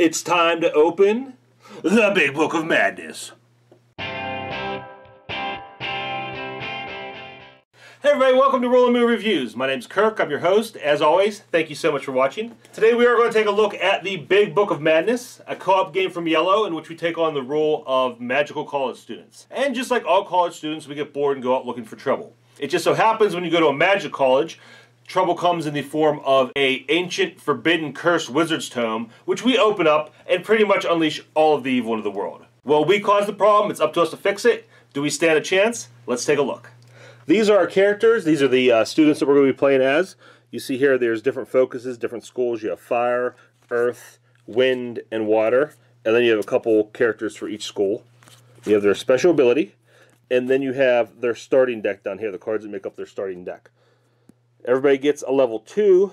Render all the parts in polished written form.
It's time to open the Big Book of Madness. Hey everybody, welcome to Roll Moo Reviews. My name's Kirk, I'm your host. As always, thank you so much for watching. Today we are going to take a look at the Big Book of Madness, a co-op game from Iello in which we take on the role of magical college students. And just like all college students, we get bored and go out looking for trouble. It just so happens when you go to a magic college, trouble comes in the form of an ancient, forbidden, cursed wizard's tome, which we open up and pretty much unleash all of the evil into the world. Well, we caused the problem, it's up to us to fix it. Do we stand a chance? Let's take a look. These are our characters. These are the students that we're going to be playing as. You see here there's different focuses, different schools. You have fire, earth, wind, and water. And then you have a couple characters for each school. You have their special ability. And then you have their starting deck down here, the cards that make up their starting deck. Everybody gets a level 2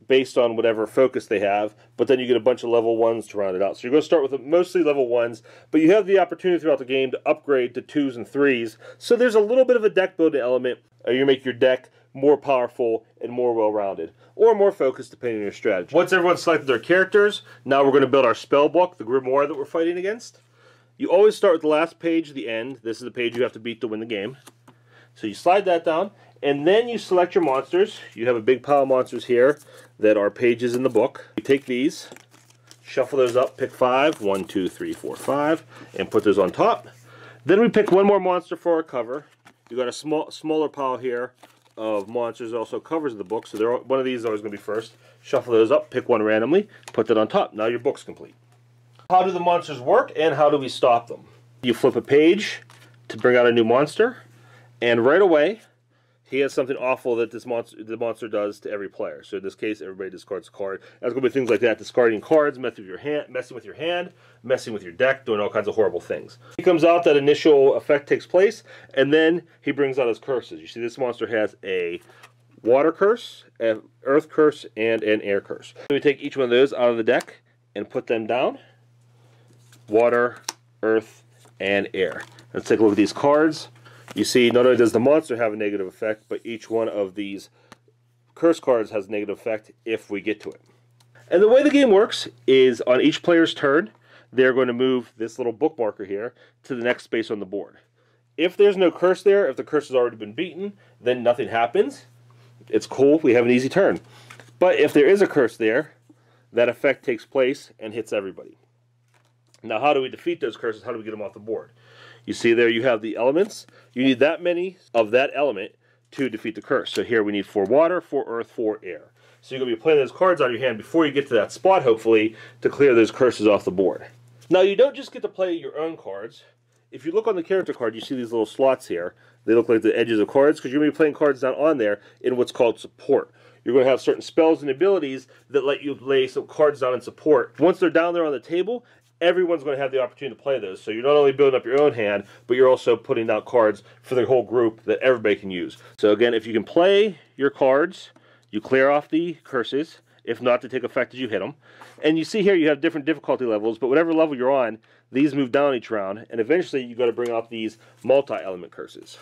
based on whatever focus they have, but then you get a bunch of level 1s to round it out. So you're going to start with mostly level 1s, but you have the opportunity throughout the game to upgrade to 2s and 3s. So there's a little bit of a deck building element. You make your deck more powerful and more well-rounded, or more focused depending on your strategy. Once everyone's selected their characters, now we're going to build our spell book, the grimoire that we're fighting against. You always start with the last page at the end. This is the page you have to beat to win the game. So you slide that down, and then you select your monsters. You have a big pile of monsters here that are pages in the book. You take these, shuffle those up, pick 5, 1, 2, 3, 4, 5, and put those on top. Then we pick one more monster for our cover. You got a smaller pile here of monsters that also covers the book, so one of these is always going to be first. Shuffle those up, pick one randomly, put that on top. Now your book's complete. How do the monsters work, and how do we stop them? You flip a page to bring out a new monster, and right away, he has something awful that the monster does to every player. So in this case, everybody discards a card. There's going to be things like that: discarding cards, messing with your hand, messing with your deck, doing all kinds of horrible things. He comes out, that initial effect takes place, and then he brings out his curses. You see, this monster has a water curse, an earth curse, and an air curse. So we take each one of those out of the deck and put them down. Water, earth, and air. Let's take a look at these cards. You see, not only does the monster have a negative effect, but each one of these curse cards has a negative effect if we get to it. And the way the game works is on each player's turn, they're going to move this little bookmarker here to the next space on the board. If there's no curse there, if the curse has already been beaten, then nothing happens. It's cool, we have an easy turn. But if there is a curse there, that effect takes place and hits everybody. Now, how do we defeat those curses? How do we get them off the board? You see there you have the elements. You need that many of that element to defeat the curse. So here we need 4 water, 4 earth, 4 air. So you're going to be playing those cards out of your hand before you get to that spot, hopefully, to clear those curses off the board. Now, you don't just get to play your own cards. If you look on the character card, you see these little slots here. They look like the edges of cards because you're going to be playing cards down on there in what's called support. You're going to have certain spells and abilities that let you lay some cards down in support. Once they're down there on the table, everyone's going to have the opportunity to play those. So you're not only building up your own hand, but you're also putting out cards for the whole group that everybody can use. So again, if you can play your cards, you clear off the curses. If not, they take effect as you hit them. And you see here you have different difficulty levels, but whatever level you're on, these move down each round. And eventually you've got to bring out these multi-element curses.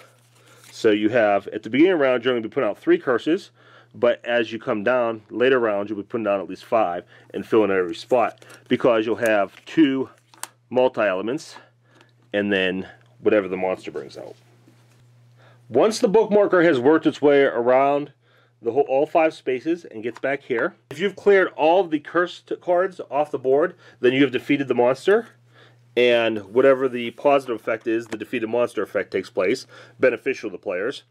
So you have, at the beginning of the round, you're going to be putting out 3 curses. But as you come down, later rounds, you'll be putting down at least 5 and filling in every spot. Because you'll have 2 multi-elements and then whatever the monster brings out. Once the bookmarker has worked its way around all 5 spaces and gets back here, if you've cleared all of the cursed cards off the board, then you have defeated the monster. And whatever the positive effect is, the defeated monster effect takes place, beneficial to the players.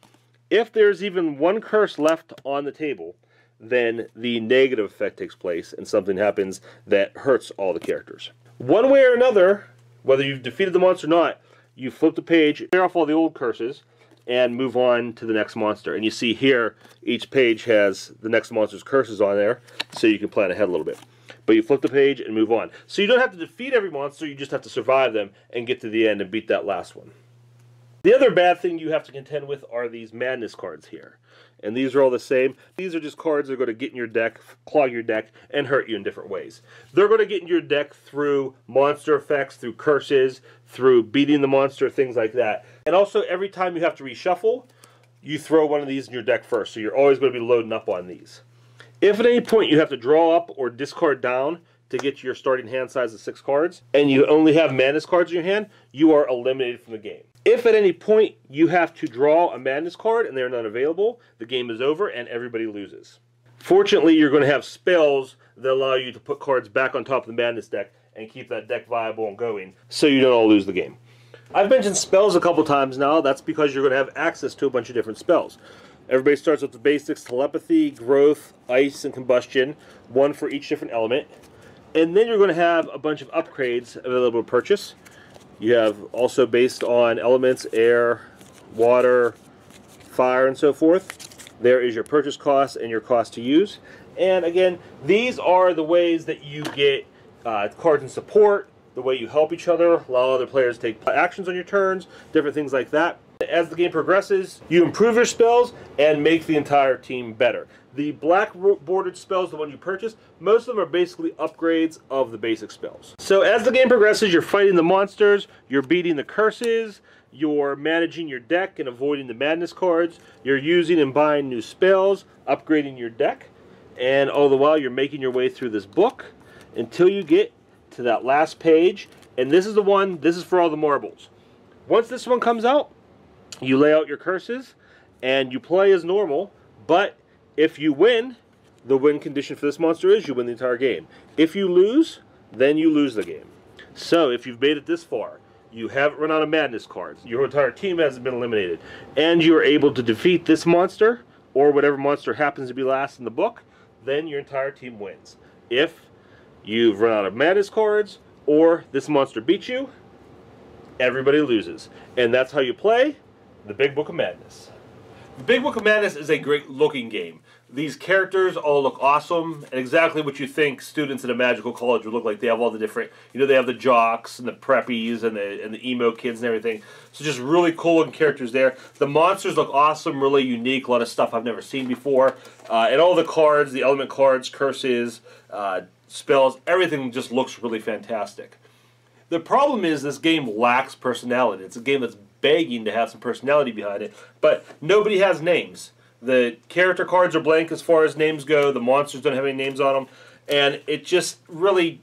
If there's even one curse left on the table, then the negative effect takes place and something happens that hurts all the characters. One way or another, whether you've defeated the monster or not, you flip the page, clear off all the old curses, and move on to the next monster. And you see here, each page has the next monster's curses on there, so you can plan ahead a little bit. But you flip the page and move on. So you don't have to defeat every monster, you just have to survive them and get to the end and beat that last one. The other bad thing you have to contend with are these madness cards here. And these are all the same. These are just cards that are going to get in your deck, clog your deck, and hurt you in different ways. They're going to get in your deck through monster effects, through curses, through beating the monster, things like that. And also, every time you have to reshuffle, you throw one of these in your deck first. So you're always going to be loading up on these. If at any point you have to draw up or discard down to get to your starting hand size of 6 cards, and you only have Madness cards in your hand, you are eliminated from the game. If at any point you have to draw a Madness card and they're not available, the game is over and everybody loses. Fortunately, you're going to have spells that allow you to put cards back on top of the Madness deck and keep that deck viable and going, so you don't all lose the game. I've mentioned spells a couple times now. That's because you're going to have access to a bunch of different spells. Everybody starts with the basics: telepathy, growth, ice, and combustion, one for each different element. And then you're going to have a bunch of upgrades available to purchase. You have also based on elements: air, water, fire, and so forth. There is your purchase cost and your cost to use. And again, these are the ways that you get cards in support, the way you help each other, allow other players to take actions on your turns, different things like that. As the game progresses, you improve your spells and make the entire team better. The black bordered spells, the ones you purchase, most of them are basically upgrades of the basic spells. So as the game progresses, you're fighting the monsters, you're beating the curses, you're managing your deck and avoiding the Madness cards, you're using and buying new spells, upgrading your deck, and all the while you're making your way through this book until you get to that last page. And this is the one, this is for all the marbles. Once this one comes out, you lay out your curses and you play as normal, but if you win, the win condition for this monster is you win the entire game. If you lose, then you lose the game. So if you've made it this far, you haven't run out of Madness cards, your entire team hasn't been eliminated, and you are able to defeat this monster, or whatever monster happens to be last in the book, then your entire team wins. If you've run out of Madness cards, or this monster beats you, everybody loses. And that's how you play the Big Book of Madness. The Big Book of Madness is a great looking game. These characters all look awesome, and exactly what you think students at a magical college would look like. They have all the different, they have the jocks and the preppies and the emo kids and everything. So just really cool looking characters there. The monsters look awesome, really unique, a lot of stuff I've never seen before. And all the cards, the element cards, curses, spells, everything just looks really fantastic. The problem is this game lacks personality. It's a game that's begging to have some personality behind it, but nobody has names. The character cards are blank as far as names go. The monsters don't have any names on them. And it just really,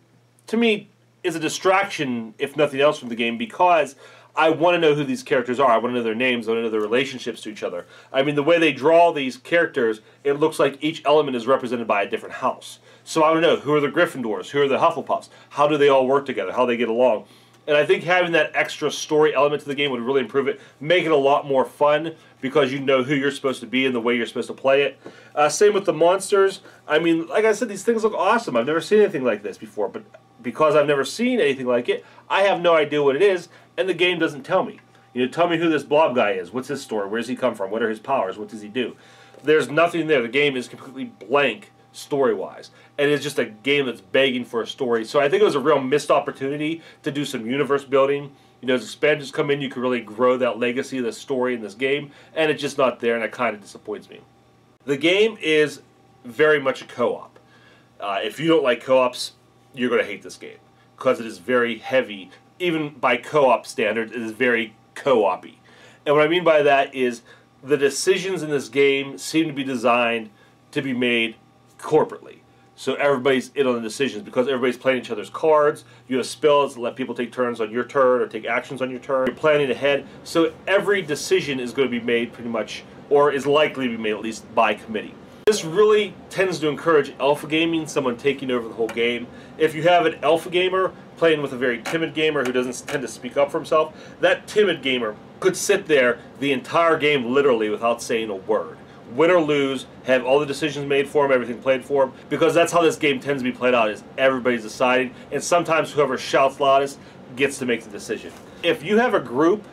to me, is a distraction, if nothing else, from the game, because I want to know who these characters are. I want to know their names. I want to know their relationships to each other. I mean, the way they draw these characters, it looks like each element is represented by a different house. So I want to know, who are the Gryffindors? Who are the Hufflepuffs? How do they all work together? How do they get along? And I think having that extra story element to the game would really improve it, make it a lot more fun, because you know who you're supposed to be and the way you're supposed to play it. Same with the monsters. I mean, like I said, these things look awesome. I've never seen anything like this before, but because I've never seen anything like it, I have no idea what it is, and the game doesn't tell me. Tell me who this blob guy is. What's his story? Where does he come from? What are his powers? What does he do? There's nothing there. The game is completely blank story-wise, and it's just a game that's begging for a story. So I think it was a real missed opportunity to do some universe building. As expansions come in, you can really grow that legacy of the story in this game, and it's just not there, and it kind of disappoints me. The game is very much a co-op. If you don't like co-ops, you're going to hate this game, because it is very heavy. Even by co-op standards, it is very co-op-y. And what I mean by that is the decisions in this game seem to be designed to be made corporately. So everybody's in on the decisions, because everybody's playing each other's cards. You have spells that let people take turns on your turn or take actions on your turn. You're planning ahead. So every decision is going to be made pretty much, or is likely to be made at least, by committee. This really tends to encourage alpha gaming, someone taking over the whole game. If you have an alpha gamer playing with a very timid gamer who doesn't tend to speak up for himself, that timid gamer could sit there the entire game literally without saying a word. Win or lose, have all the decisions made for him, everything played for him, because that's how this game tends to be played out, is everybody's deciding, and sometimes whoever shouts loudest gets to make the decision. If you have a group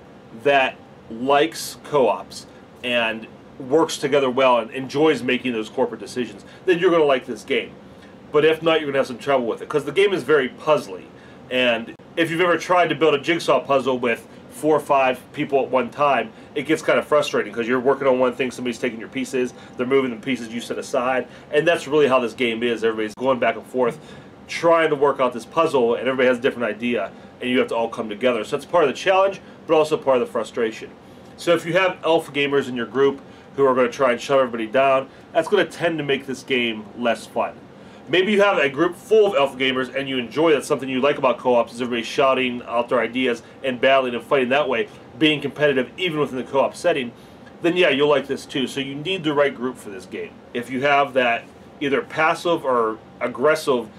that likes co-ops and works together well and enjoys making those corporate decisions, then you're going to like this game. But if not, you're going to have some trouble with it, because the game is very puzzly. And if you've ever tried to build a jigsaw puzzle with 4 or 5 people at one time, it gets kind of frustrating, because you're working on one thing, somebody's taking your pieces, they're moving the pieces you set aside, and that's really how this game is. Everybody's going back and forth trying to work out this puzzle, and everybody has a different idea, and you have to all come together. So that's part of the challenge, but also part of the frustration. So if you have alpha gamers in your group who are going to try and shut everybody down, that's going to tend to make this game less fun. Maybe you have a group full of alpha gamers and you enjoy that's something you like about co-ops is everybody shouting out their ideas and battling and fighting that way, being competitive even within the co-op setting, then yeah, you'll like this too. So you need the right group for this game. If you have that either passive or aggressive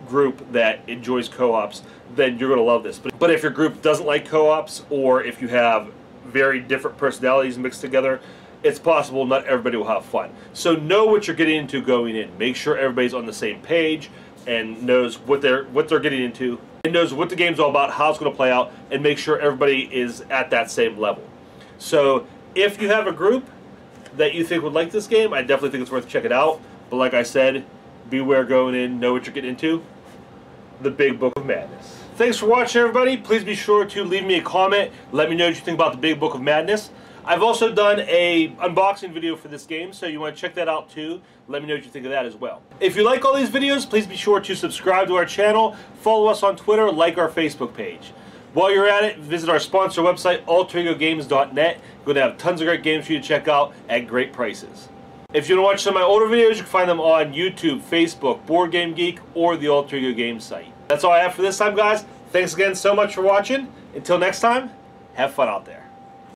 group that enjoys co-ops, then you're going to love this. But if your group doesn't like co-ops, or if you have very different personalities mixed together, it's possible not everybody will have fun. So know what you're getting into going in. Make sure everybody's on the same page and knows what they're getting into, and knows what the game's all about, how it's going to play out, and make sure everybody is at that same level. So if you have a group that you think would like this game, I definitely think it's worth checking out. But like I said, beware going in, know what you're getting into. The Big Book of Madness. Thanks for watching, everybody. Please be sure to leave me a comment. Let me know what you think about the Big Book of Madness. I've also done a unboxing video for this game, so you want to check that out too. Let me know what you think of that as well. If you like all these videos, please be sure to subscribe to our channel, follow us on Twitter, like our Facebook page. While you're at it, visit our sponsor website, alteregogames.net. We're going to have tons of great games for you to check out at great prices. If you want to watch some of my older videos, you can find them on YouTube, Facebook, Board Game Geek, or the Alter Ego Games site. That's all I have for this time, guys. Thanks again so much for watching. Until next time, have fun out there.